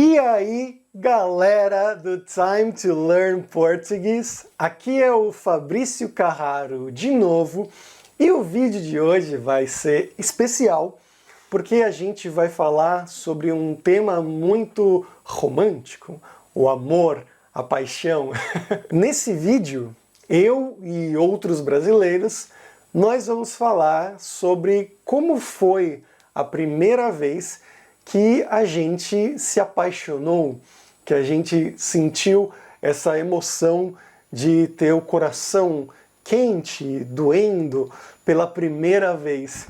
E aí, galera do Time to Learn Português, aqui é o Fabrício Carraro de novo, e o vídeo de hoje vai ser especial porque a gente vai falar sobre um tema muito romântico, o amor, a paixão. Nesse vídeo, eu e outros brasileiros, nós vamos falar sobre como foi a primeira vez que a gente se apaixonou, que a gente sentiu essa emoção de ter o coração quente, doendo pela primeira vez.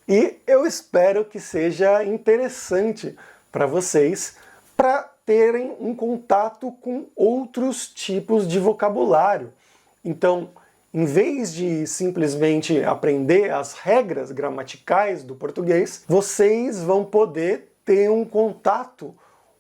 E eu espero que seja interessante para vocês, para terem um contato com outros tipos de vocabulário. Então, em vez de simplesmente aprender as regras gramaticais do português, vocês vão poder ter um contato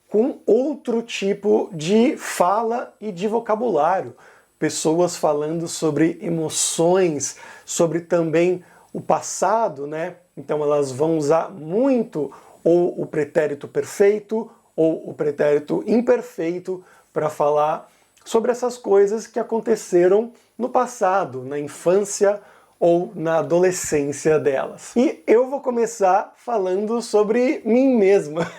com outro tipo de fala e de vocabulário. Pessoas falando sobre emoções, sobre também o passado, né? Então elas vão usar muito ou o pretérito perfeito ou o pretérito imperfeito para falar sobre essas coisas que aconteceram no passado, na infância ou na adolescência delas. E eu vou começar falando sobre mim mesma,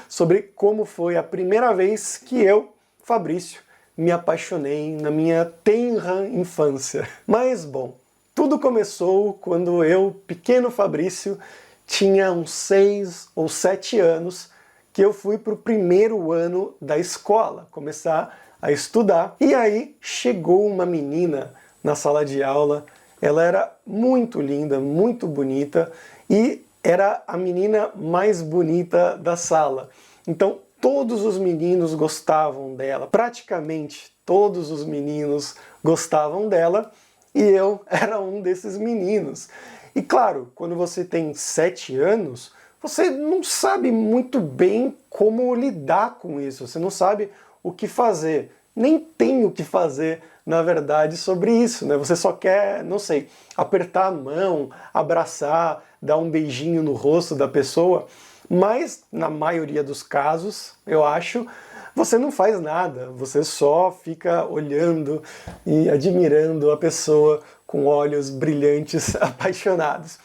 sobre como foi a primeira vez que eu, Fabrício, me apaixonei na minha tenra infância. Mas, bom, tudo começou quando eu, pequeno Fabrício, tinha uns 6 ou 7 anos, que eu fui para o primeiro ano da escola, começar a estudar. E aí chegou uma menina na sala de aula. Ela era muito linda, muito bonita e era a menina mais bonita da sala. Então todos os meninos gostavam dela, praticamente todos os meninos gostavam dela e eu era um desses meninos. E claro, quando você tem 7 anos, você não sabe muito bem como lidar com isso, você não sabe o que fazer, nem tem o que fazer na verdade, sobre isso, né? Você só quer, não sei, apertar a mão, abraçar, dar um beijinho no rosto da pessoa, mas na maioria dos casos, eu acho, você não faz nada, você só fica olhando e admirando a pessoa com olhos brilhantes, apaixonados.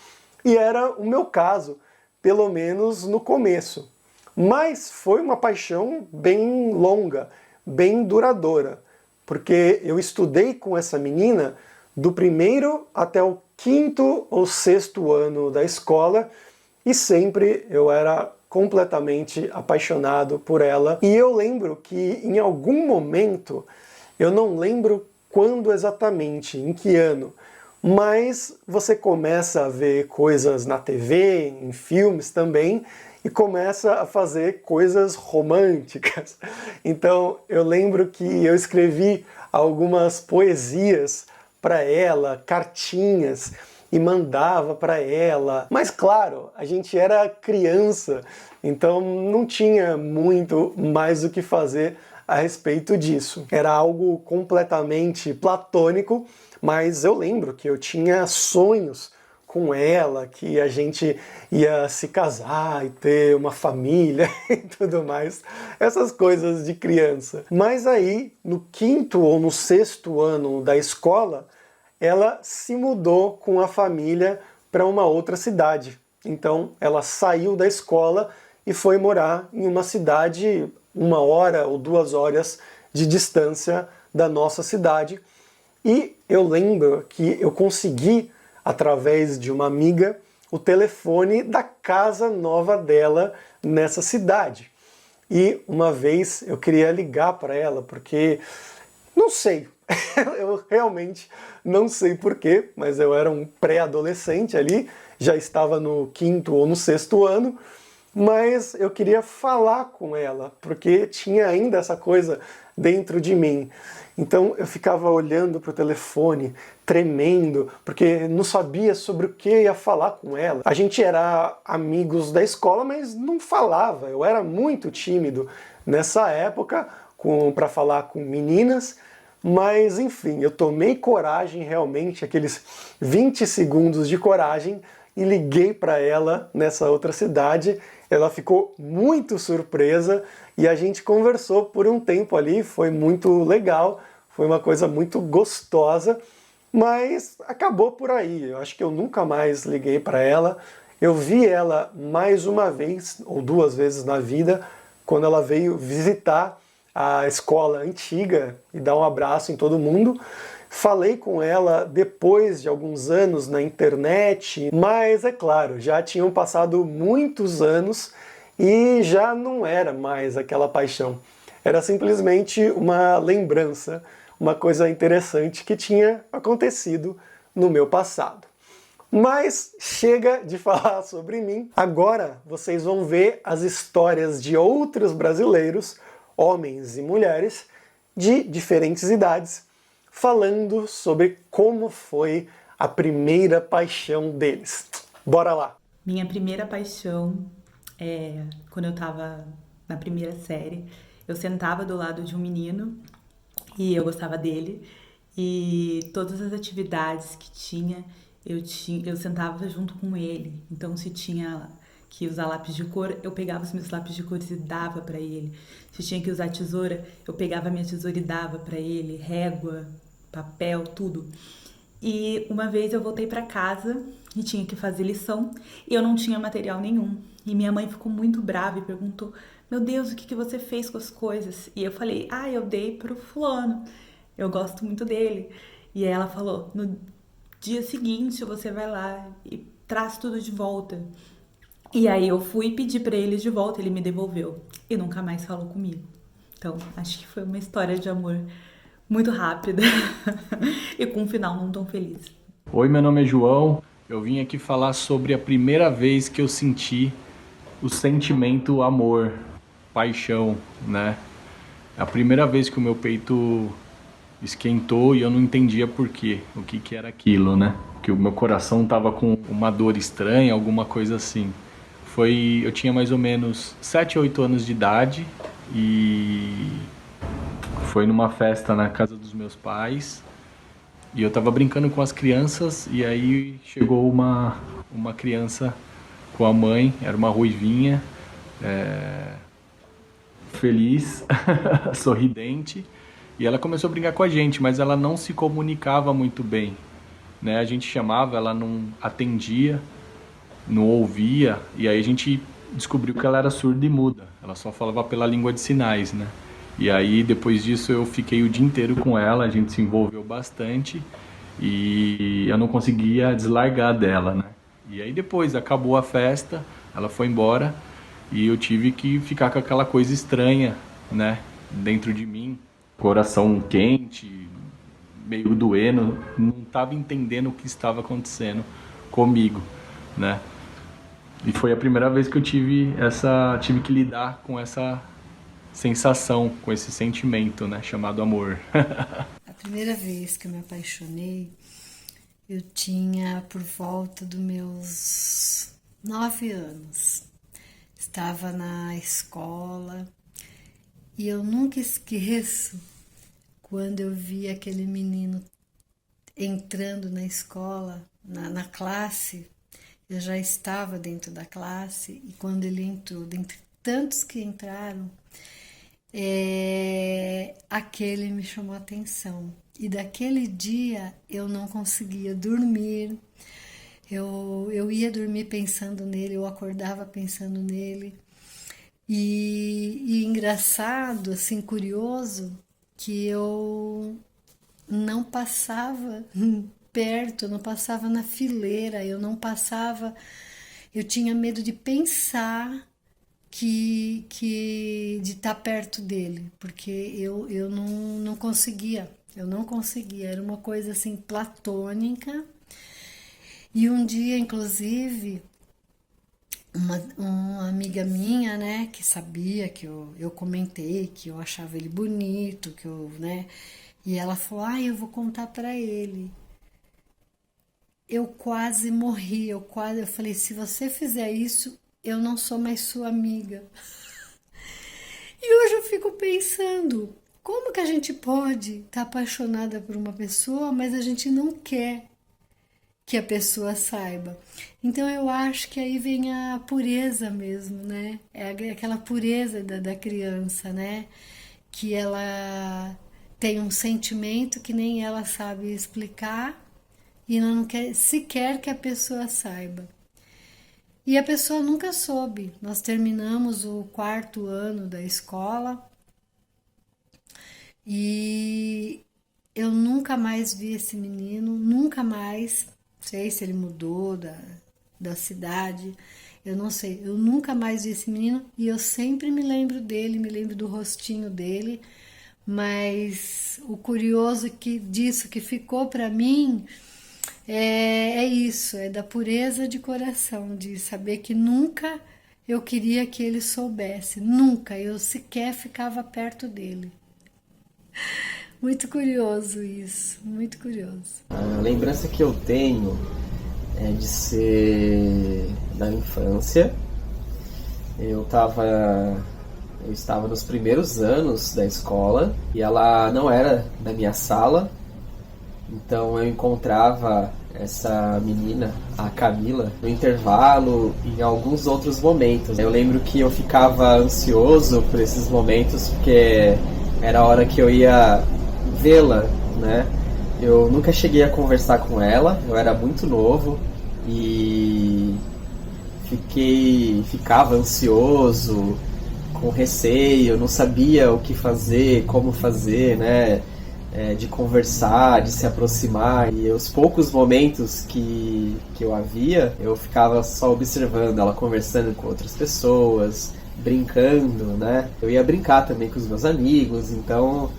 E era o meu caso, pelo menos no começo. Mas foi uma paixão bem longa, bem duradoura. Porque eu estudei com essa menina do primeiro até o 5º ou 6º ano da escola e sempre eu era completamente apaixonado por ela. E eu lembro que em algum momento, eu não lembro quando exatamente, em que ano, mas você começa a ver coisas na TV, em filmes também, e começa a fazer coisas românticas. Então eu lembro que eu escrevi algumas poesias para ela, cartinhas, e mandava para ela. Mas claro, a gente era criança, então não tinha muito mais o que fazer a respeito disso. Era algo completamente platônico, mas eu lembro que eu tinha sonhos com ela, que a gente ia se casar e ter uma família e tudo mais, essas coisas de criança. Mas aí, no 5º ou no 6º ano da escola, ela se mudou com a família para uma outra cidade. Então, ela saiu da escola e foi morar em uma cidade 1 hora ou 2 horas de distância da nossa cidade. E eu lembro que eu consegui, através de uma amiga, o telefone da casa nova dela nessa cidade. E uma vez eu queria ligar para ela, porque, não sei, eu realmente não sei porquê, mas eu era um pré-adolescente ali, já estava no 5º ou no 6º ano, mas eu queria falar com ela, porque tinha ainda essa coisa dentro de mim. Então eu ficava olhando para o telefone, tremendo, porque não sabia sobre o que ia falar com ela. A gente era amigos da escola, mas não falava. Eu era muito tímido nessa época para falar com meninas, mas enfim, eu tomei coragem realmente, aqueles 20 segundos de coragem, e liguei para ela nessa outra cidade. Ela ficou muito surpresa e a gente conversou por um tempo ali, foi muito legal, foi uma coisa muito gostosa, mas acabou por aí. Eu acho que eu nunca mais liguei para ela. Eu vi ela mais uma vez ou duas vezes na vida, quando ela veio visitar a escola antiga e dar um abraço em todo mundo. Falei com ela depois de alguns anos na internet, mas é claro, já tinham passado muitos anos e já não era mais aquela paixão. Era simplesmente uma lembrança, uma coisa interessante que tinha acontecido no meu passado. Mas chega de falar sobre mim. Agora vocês vão ver as histórias de outros brasileiros, homens e mulheres, de diferentes idades, falando sobre como foi a primeira paixão deles. Bora lá! Minha primeira paixão é quando eu tava na primeira série. Eu sentava do lado de um menino e eu gostava dele. E todas as atividades que eu sentava junto com ele. Então, se tinha que usar lápis de cor, eu pegava os meus lápis de cores e dava pra ele. Se tinha que usar tesoura, eu pegava a minha tesoura e dava pra ele. Régua, papel, tudo. E uma vez eu voltei pra casa e tinha que fazer lição e eu não tinha material nenhum. E minha mãe ficou muito brava e perguntou: Meu Deus, o que que você fez com as coisas? E eu falei: Ah, eu dei pro fulano. Eu gosto muito dele. E aí ela falou: No dia seguinte você vai lá e traz tudo de volta. E aí eu fui pedir pra ele de volta, ele me devolveu e nunca mais falou comigo. Então, acho que foi uma história de amor muito rápida e com um final não tão feliz. Oi, meu nome é João. Eu vim aqui falar sobre a primeira vez que eu senti o sentimento amor, paixão, né? A primeira vez que o meu peito esquentou e eu não entendia por quê, o que que era aquilo, né? Que o meu coração tava com uma dor estranha, alguma coisa assim. Eu tinha mais ou menos 7, 8 anos de idade e foi numa festa na casa dos meus pais. E eu tava brincando com as crianças e aí chegou uma criança com a mãe, era uma ruivinha, feliz, sorridente, e ela começou a brincar com a gente, mas ela não se comunicava muito bem, né? A gente chamava, ela não atendia, não ouvia, e aí a gente descobriu que ela era surda e muda, ela só falava pela língua de sinais, né? E aí depois disso eu fiquei o dia inteiro com ela, a gente se envolveu bastante e eu não conseguia deslargar dela, né? E aí depois acabou a festa, ela foi embora e eu tive que ficar com aquela coisa estranha, né, dentro de mim, coração quente, meio doendo, não estava entendendo o que estava acontecendo comigo, né? E foi a primeira vez que eu tive que lidar com essa sensação, com esse sentimento, né, chamado amor. A primeira vez que eu me apaixonei, eu tinha por volta dos meus 9 anos. Estava na escola e eu nunca esqueço quando eu vi aquele menino entrando na escola, na classe. Eu já estava dentro da classe e quando ele entrou, dentre tantos que entraram, aquele me chamou a atenção. E daquele dia eu não conseguia dormir. Eu ia dormir pensando nele, eu acordava pensando nele. E engraçado, assim, curioso, que eu não passava perto, eu não passava na fileira, eu não passava. Eu tinha medo de pensar de estar perto dele, porque eu não conseguia, era uma coisa assim platônica. E um dia, inclusive, uma amiga minha, né, que sabia que eu comentei que eu achava ele bonito, né, e ela falou: eu vou contar para ele. Eu quase morri, eu falei: se você fizer isso, eu não sou mais sua amiga. E hoje eu fico pensando, como que a gente pode estar apaixonada por uma pessoa, mas a gente não quer que a pessoa saiba. Então eu acho que aí vem a pureza mesmo, né? É aquela pureza da criança, né? Que ela tem um sentimento que nem ela sabe explicar e não quer sequer que a pessoa saiba. E a pessoa nunca soube. Nós terminamos o 4º ano da escola e eu nunca mais vi esse menino, nunca mais. Sei se ele mudou da cidade, eu não sei. Eu nunca mais vi esse menino e eu sempre me lembro dele, me lembro do rostinho dele. Mas o curioso disso que ficou para mim é isso, é da pureza de coração, de saber que nunca eu queria que ele soubesse, nunca eu sequer ficava perto dele. Muito curioso isso, muito curioso. A lembrança que eu tenho é de ser da infância. Eu estava nos primeiros anos da escola e ela não era da minha sala, então eu encontrava essa menina, a Camila, no intervalo e em alguns outros momentos. Eu lembro que eu ficava ansioso por esses momentos porque era a hora que eu ia vê-la, né? Eu nunca cheguei a conversar com ela, eu era muito novo e ficava ansioso, com receio, não sabia o que fazer, como fazer, né? De conversar, de se aproximar. E os poucos momentos que eu havia, eu ficava só observando ela conversando com outras pessoas, brincando, né? Eu ia brincar também com os meus amigos, então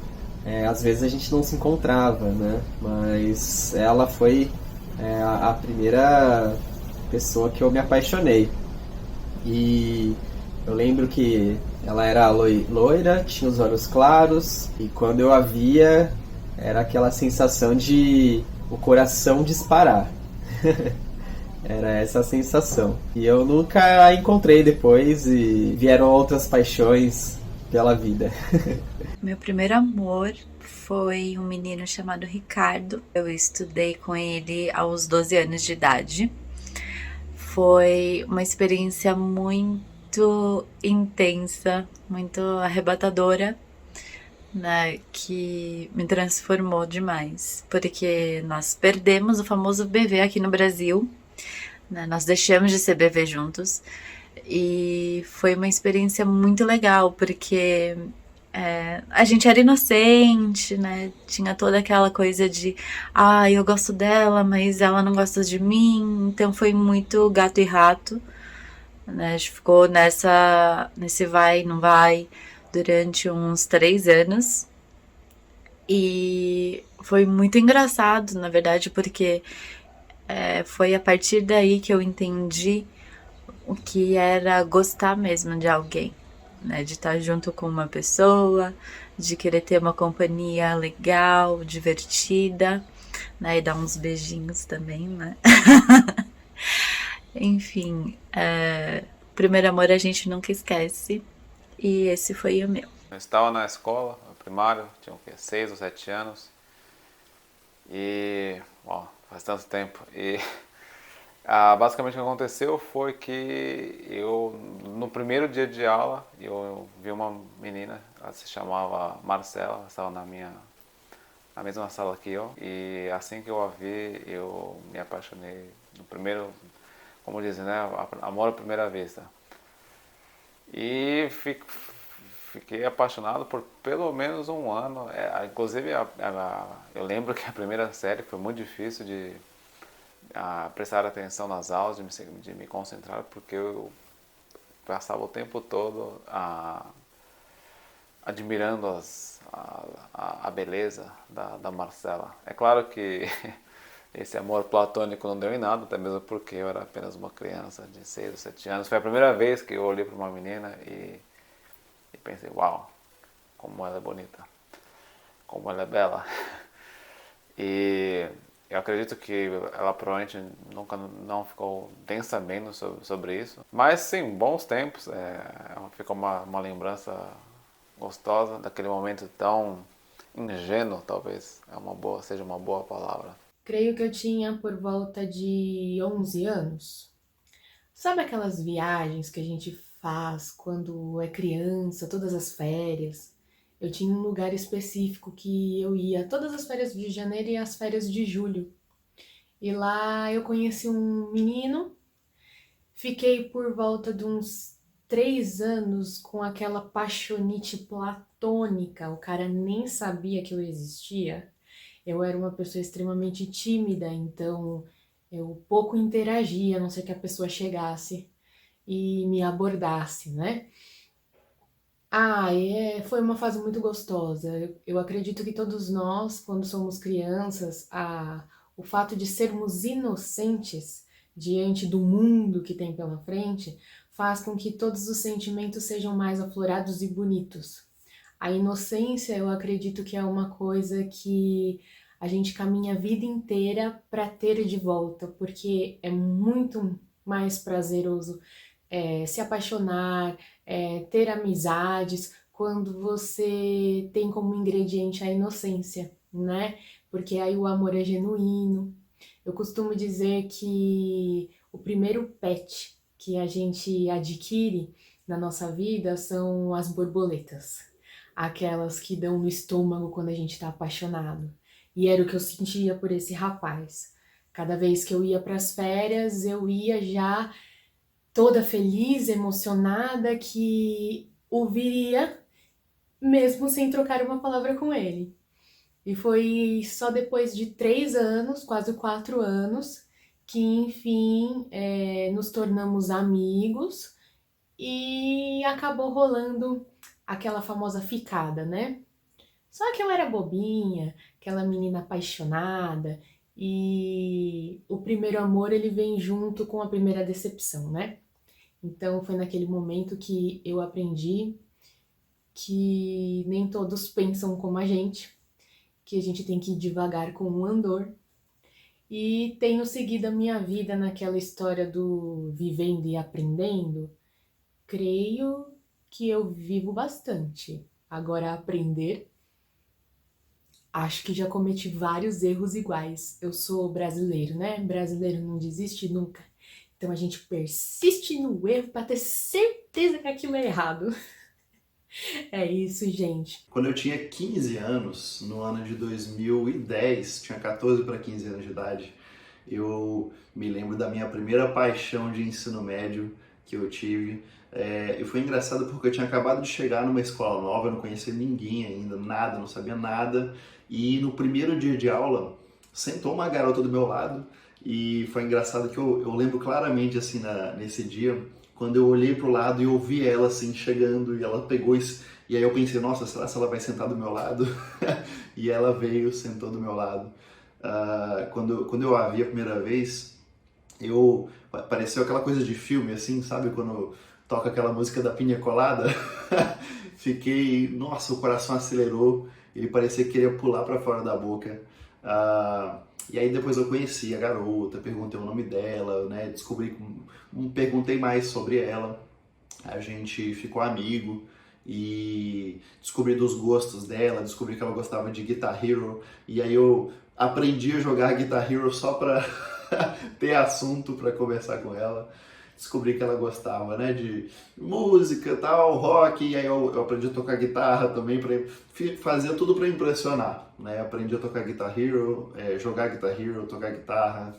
às vezes a gente não se encontrava, né? Mas ela foi a primeira pessoa que eu me apaixonei. E eu lembro que ela era loira, tinha os olhos claros, e quando eu a via, era aquela sensação de o coração disparar. Era essa a sensação. E eu nunca a encontrei depois, e vieram outras paixões pela vida. Meu primeiro amor foi um menino chamado Ricardo. Eu estudei com ele aos 12 anos de idade. Foi uma experiência muito intensa, muito arrebatadora, né, que me transformou demais, porque nós perdemos o famoso bebê aqui no Brasil, né, nós deixamos de ser bebê juntos, e foi uma experiência muito legal, porque a gente era inocente, né, tinha toda aquela coisa de eu gosto dela, mas ela não gosta de mim, então foi muito gato e rato, né, a gente ficou nesse vai, não vai, durante uns 3 anos. E foi muito engraçado, na verdade, porque foi a partir daí que eu entendi o que era gostar mesmo de alguém, né? De estar junto com uma pessoa, de querer ter uma companhia legal, divertida, né? E dar uns beijinhos também, né? Enfim, primeiro amor a gente nunca esquece, e esse foi o meu. Eu estava na escola, no primário, tinha o quê? 6 ou 7 anos, e faz tanto tempo, e basicamente o que aconteceu foi que eu, no primeiro dia de aula, eu vi uma menina, ela se chamava Marcela, ela estava na mesma sala que eu, e assim que eu a vi, eu me apaixonei no primeiro, como dizem, né, amor à primeira vista. E fiquei apaixonado por pelo menos um ano. Inclusive, eu lembro que a primeira série foi muito difícil de prestar atenção nas aulas, de me concentrar, porque eu passava o tempo todo admirando a beleza da Marcela. É claro que esse amor platônico não deu em nada, até mesmo porque eu era apenas uma criança de 6 ou 7 anos. Foi a primeira vez que eu olhei para uma menina e pensei, uau, como ela é bonita, como ela é bela. E eu acredito que ela provavelmente nunca não ficou densamente sobre isso. Mas sim, bons tempos, ficou uma lembrança gostosa daquele momento tão ingênuo, talvez seja uma boa palavra. Creio que eu tinha por volta de 11 anos. Sabe aquelas viagens que a gente faz quando é criança, todas as férias? Eu tinha um lugar específico que eu ia todas as férias de janeiro e as férias de julho. E lá eu conheci um menino, fiquei por volta de uns 3 anos com aquela paixonite platônica. O cara nem sabia que eu existia. Eu era uma pessoa extremamente tímida, então eu pouco interagia, a não ser que a pessoa chegasse e me abordasse, né? Foi uma fase muito gostosa. Eu acredito que todos nós, quando somos crianças, o fato de sermos inocentes diante do mundo que tem pela frente faz com que todos os sentimentos sejam mais aflorados e bonitos. A inocência, eu acredito que é uma coisa que a gente caminha a vida inteira para ter de volta, porque é muito mais prazeroso se apaixonar, ter amizades, quando você tem como ingrediente a inocência, né? Porque aí o amor é genuíno. Eu costumo dizer que o primeiro pet que a gente adquire na nossa vida são as borboletas, aquelas que dão no estômago quando a gente está apaixonado. E era o que eu sentia por esse rapaz. Cada vez que eu ia para as férias, eu ia já toda feliz, emocionada, que o viria mesmo sem trocar uma palavra com ele. E foi só depois de 3 anos, quase 4 anos, que enfim nos tornamos amigos e acabou rolando aquela famosa ficada, né? Só que eu era bobinha, aquela menina apaixonada, e o primeiro amor ele vem junto com a primeira decepção, né? Então foi naquele momento que eu aprendi que nem todos pensam como a gente tem que ir devagar com o andor. E tenho seguido a minha vida naquela história do vivendo e aprendendo. Creio que eu vivo bastante. Agora, aprender, acho que já cometi vários erros iguais. Eu sou brasileiro, né? Brasileiro não desiste nunca. Então a gente persiste no erro para ter certeza que aquilo é errado. É isso, gente. Quando eu tinha 15 anos, no ano de 2010, tinha 14 para 15 anos de idade, eu me lembro da minha primeira paixão de ensino médio que eu tive. E foi engraçado porque eu tinha acabado de chegar numa escola nova, eu não conhecia ninguém ainda, nada, não sabia nada. E no primeiro dia de aula, sentou uma garota do meu lado e foi engraçado que eu lembro claramente assim nesse dia, quando eu olhei pro lado e ouvi ela assim chegando e ela pegou isso, e aí eu pensei, nossa, será que ela vai sentar do meu lado? E ela veio, sentou do meu lado. Quando eu a vi a primeira vez, pareceu aquela coisa de filme, assim, sabe? Quando toca aquela música da Piña Colada. Fiquei, nossa, o coração acelerou, ele parecia que queria pular para fora da boca. E aí depois eu conheci a garota, perguntei o nome dela, né? Perguntei mais sobre ela. A gente ficou amigo e descobri dos gostos dela, descobri que ela gostava de Guitar Hero. E aí eu aprendi a jogar Guitar Hero só para ter assunto para conversar com ela. Descobri que ela gostava, né, de música, tal, rock, e aí eu aprendi a tocar guitarra também, fazia tudo para impressionar, né, aprendi a tocar Guitar Hero, jogar Guitar Hero, tocar guitarra.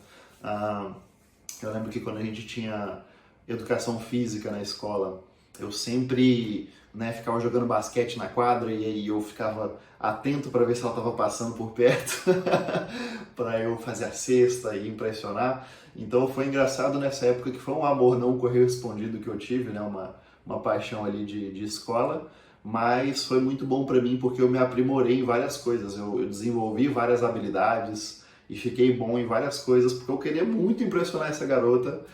Eu lembro que quando a gente tinha educação física na escola, eu sempre, né, ficava jogando basquete na quadra e aí eu ficava atento para ver se ela estava passando por perto, para eu fazer a cesta e impressionar. Então foi engraçado nessa época que foi um amor não correspondido que eu tive, né, uma paixão ali de escola, mas foi muito bom para mim porque eu me aprimorei em várias coisas, eu desenvolvi várias habilidades e fiquei bom em várias coisas porque eu queria muito impressionar essa garota.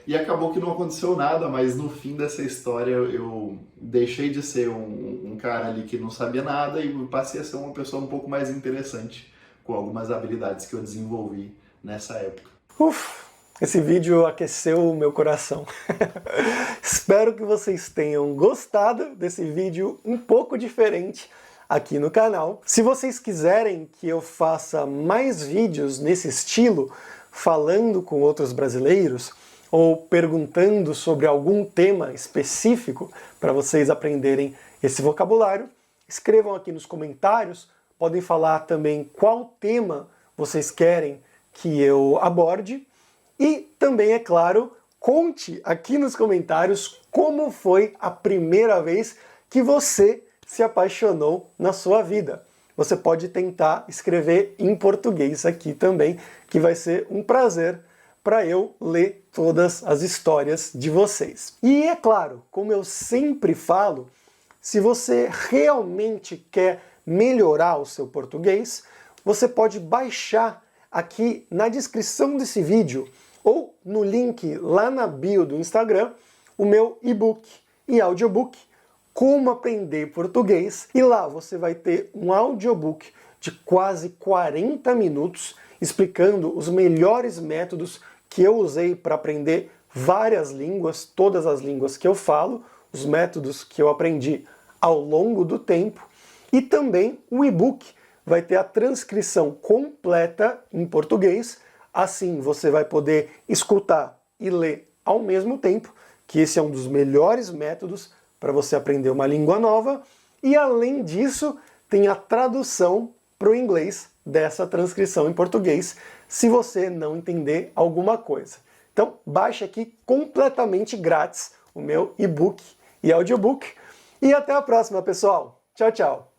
E acabou que não aconteceu nada, mas no fim dessa história eu deixei de ser um cara ali que não sabia nada e passei a ser uma pessoa um pouco mais interessante, com algumas habilidades que eu desenvolvi nessa época. Esse vídeo aqueceu o meu coração. Espero que vocês tenham gostado desse vídeo um pouco diferente. aqui no canal. Se vocês quiserem que eu faça mais vídeos nesse estilo, falando com outros brasileiros, ou perguntando sobre algum tema específico para vocês aprenderem esse vocabulário, escrevam aqui nos comentários, podem falar também qual tema vocês querem que eu aborde e também, é claro, conte aqui nos comentários como foi a primeira vez que você se apaixonou na sua vida. Você pode tentar escrever em português aqui também, que vai ser um prazer para eu ler todas as histórias de vocês. E é claro, como eu sempre falo, se você realmente quer melhorar o seu português, você pode baixar aqui na descrição desse vídeo ou no link lá na bio do Instagram o meu e-book e audiobook Como Aprender Português, e lá você vai ter um audiobook de quase 40 minutos explicando os melhores métodos que eu usei para aprender várias línguas, todas as línguas que eu falo, os métodos que eu aprendi ao longo do tempo, e também o e-book vai ter a transcrição completa em português, assim você vai poder escutar e ler ao mesmo tempo, que esse é um dos melhores métodos para você aprender uma língua nova, e além disso tem a tradução para o inglês dessa transcrição em português, se você não entender alguma coisa. Então baixe aqui completamente grátis o meu e-book e audiobook, e até a próxima, pessoal! Tchau, tchau!